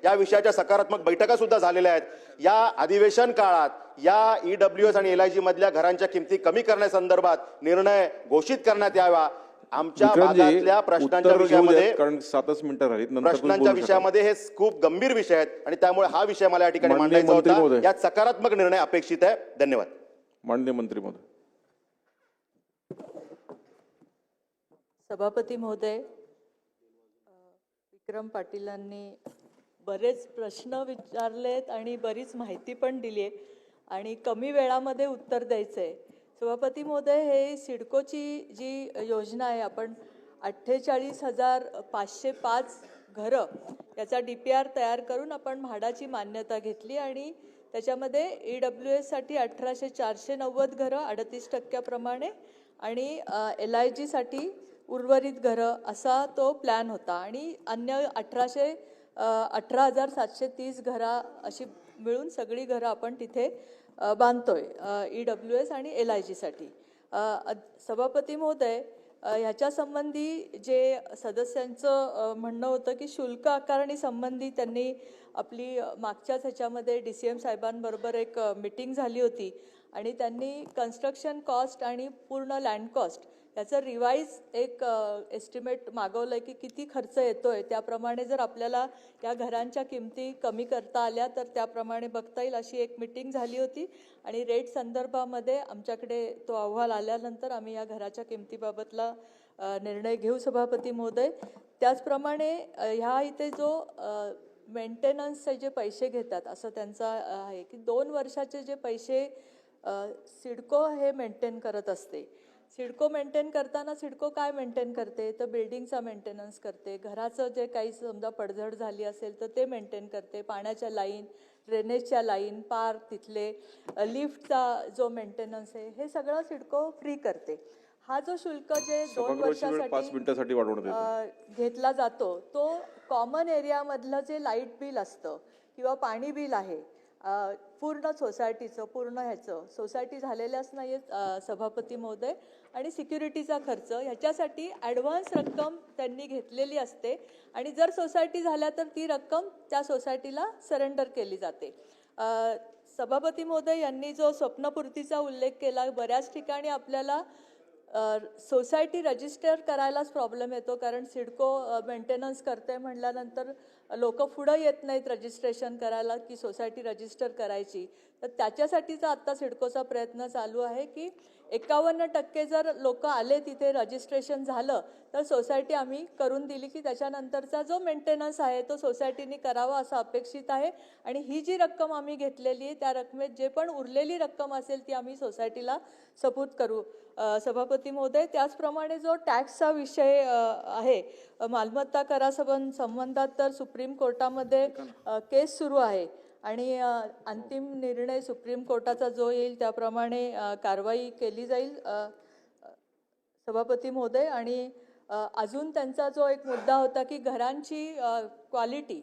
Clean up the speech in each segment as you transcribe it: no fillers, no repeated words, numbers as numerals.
या विषयाच्या सकारात्मक बैठका सुद्धा झालेल्या आहेत। या अधिवेशन काळात या EWS आणि LIG मधल्या घरांच्या किमती कमी करण्यासंदर्भात निर्णय घोषित करण्यात यावा। आमच्या भागातल्या प्रश्नांच्या विषयामध्ये, कारण 7 मिनिटं राहिलीत, नंतर प्रश्नांच्या विषयामध्ये हे खूप गंभीर विषय आहेत आणि त्यामुळे हा विषय मला या ठिकाणी मांडायचा होता। यात सकारात्मक निर्णय अपेक्षित आहे। धन्यवाद। माननीय मंत्री महोदय। सभापती महोदय, विक्रम पाटीलांनी बरेच प्रश्न विचारलेत आणि बरीच माहिती पण दिली आहे आणि कमी वेळामध्ये उत्तर द्यायचं आहे। सभापती महोदय, हे सिडकोची जी योजना आहे, आपण 48,505 घरं याचा DPR तयार करून आपण म्हाडाची मान्यता घेतली आणि त्याच्यामध्ये EWS साठी 490 घरं 38% आणि LIG साठी उर्वरित घरं असा तो प्लॅन होता आणि अन्य 18,730 घरं अशी मिळून सगळी घरं आपण तिथे बांधतोय EWS आणि LIG साठी। सभापती महोदय, ह्याच्या संबंधी जे सदस्यांचं म्हणणं होतं की शुल्क आकारणी संबंधी त्यांनी आपली मागच्याच ह्याच्यामध्ये DCM साहेबांबरोबर एक मीटिंग झाली होती आणि त्यांनी कन्स्ट्रक्शन कॉस्ट आणि पूर्ण लँड कॉस्ट याचं रिवाइज एक एस्टिमेट मागवलं की किती खर्च येतोय, त्याप्रमाणे जर आपल्याला या घरांच्या किमती कमी करता आल्या तर त्याप्रमाणे बघता येईल अशी एक मीटिंग झाली होती आणि रेट संदर्भामध्ये आमच्याकडे तो अहवाल आल्यानंतर आम्ही या घराच्या किमतीबाबतला निर्णय घेऊ सभापती महोदय। त्याचप्रमाणे ह्या इथे जो मेंटेनन्सचे जे पैसे घेतात असं त्यांचा आहे की 2 वर्षाचे जे पैसे सिडको हे मेंटेन करत असते। सिडको मेंटेन करताना सिडको काय मेंटेन करते तर बिल्डिंगचा मेंटेनन्स करते, घराचं जे काही समजा पडझड झाली असेल तर ते मेंटेन करते, पाण्याच्या लाईन, ड्रेनेजच्या लाईन, पार्क तिथले, लिफ्टचा जो मेंटेनन्स आहे हे सगळं सिडको फ्री करते। हा जो शुल्क जे 2 वर्षासाठी घेतला जातो तो कॉमन एरियामधलं जे लाईट बिल असतं किंवा पाणी बिल आहे पूर्ण सोसायटीचं, पूर्ण ह्याचं सोसायटी झालेल्याच नाही सभापती महोदय, आणि सिक्युरिटीचा खर्च ह्याच्यासाठी ॲडव्हान्स रक्कम त्यांनी घेतलेली असते आणि जर सोसायटी झाल्या तर ती रक्कम त्या सोसायटीला सरेंडर केली जाते। सभापती महोदय यांनी जो स्वप्नपूर्तीचा उल्लेख केला, बऱ्याच ठिकाणी आपल्याला सोसायटी रजिस्टर करायलाच प्रॉब्लेम येतो कारण सिडको मेंटेनन्स करते म्हटल्यानंतर लोक पुढं येत नाहीत रजिस्ट्रेशन करायला की सोसायटी रजिस्टर करायची। तर त्याच्यासाठीचा आत्ता सिडकोचा प्रयत्न चालू आहे की 51% जर लोक आले तिथे रजिस्ट्रेशन झालं तर सोसायटी आम्ही करून दिली की त्याच्यानंतरचा जो मेंटेनन्स आहे तो सोसायटीने करावा असं अपेक्षित आहे आणि ही जी रक्कम आम्ही घेतलेली आहे त्या रकमेत जे पण उरलेली रक्कम असेल ती आम्ही सोसायटीला सपूर्द करू सभापती महोदय। त्याचप्रमाणे जो टॅक्सचा विषय आहे मालमत्ता करासंबंधात तर सुप्रीम कोर्टामध्ये केस सुरू आहे आणि अंतिम निर्णय सुप्रीम कोर्टाचा जो येईल त्याप्रमाणे कारवाई केली जाईल सभापती महोदय। आणि अजून त्यांचा जो एक मुद्दा होता की घरांची क्वालिटी,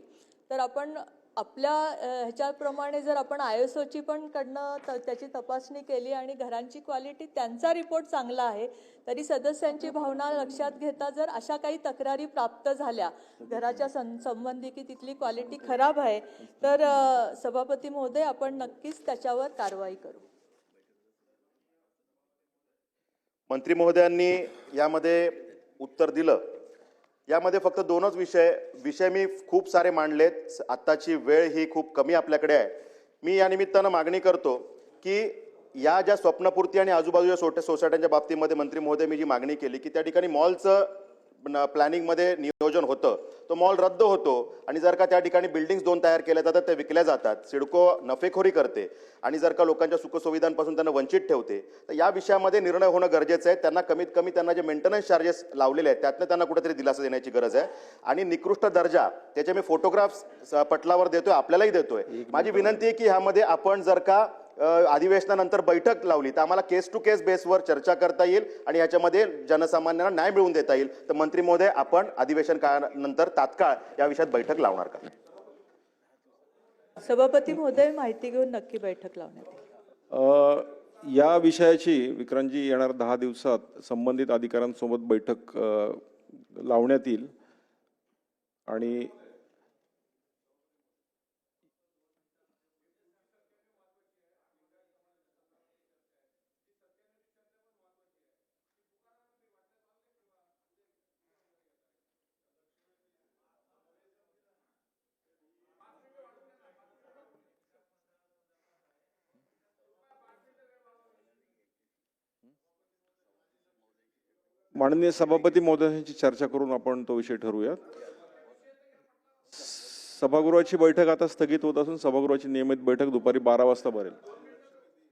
तर आपण आपल्या ह्याच्याप्रमाणे जर आपण ISOची पण कडनं त्याची तपासणी केली आणि घरांची क्वालिटी त्यांचा रिपोर्ट चांगला आहे तरी सदस्यांची भावना लक्षात घेता जर अशा काही तक्रारी प्राप्त झाल्या घराच्या संबंधी की तिथली क्वालिटी खराब आहे तर सभापती महोदय आपण नक्कीच त्याच्यावर कारवाई करू। मंत्री महोदयांनी यामध्ये उत्तर दिलं। यामध्ये फक्त 2च विषय मी खूप सारे मांडलेत, आत्ताची वेळ ही खूप कमी आपल्याकडे आहे। मी या निमित्तानं मागणी करतो की या ज्या स्वप्नपूर्ती आणि आजूबाजूच्या सोसायट्यांच्या बाबतीमध्ये मंत्री महोदय मी जी मागणी केली की त्या ठिकाणी मॉलचं प्लॅनिंगमध्ये नियोजन होतं, तो मॉल रद्द होतो आणि जर का त्या ठिकाणी बिल्डिंग्स 2 तयार केल्या जातात ते विकल्या जातात, सिडको नफेखोरी करते आणि जर का लोकांच्या सुखसुविधांपासून त्यांना वंचित ठेवते, तर या विषयामध्ये निर्णय होणं गरजेचं आहे। त्यांना कमीत कमी त्यांना जे मेंटेनन्स चार्जेस लावलेले आहेत त्यातनं त्यांना कुठेतरी दिलासा देण्याची गरज आहे आणि निकृष्ट दर्जा त्याचे मी फोटोग्राफ्स पटलावर देतोय, आपल्यालाही देतोय। माझी विनंती आहे की ह्यामध्ये आपण जर का अधिवेशनानंतर बैठक लावली तर आम्हाला केस टू केस बेसवर चर्चा करता येईल आणि याच्यामध्ये जनसामान्यांना न्याय मिळवून देता येईल। तर मंत्री महोदय आपण अधिवेशन काळानंतर तात्काळ या विषयात बैठक लावणार का? सभापती महोदय माहिती घेऊन नक्की बैठक लावण्यात येईल। या विषयाची विक्रांतजी येणार 10 दिवसात संबंधित अधिकाऱ्यांसोबत बैठक लावण्यात येईल आणि माननीय सभापती महोदयांची चर्चा करून आपण तो विषय ठरवूयात. सभागृहाची बैठक आता स्थगित होत असून सभागृहाची नियमित बैठक दुपारी 12 वाजता भरेल.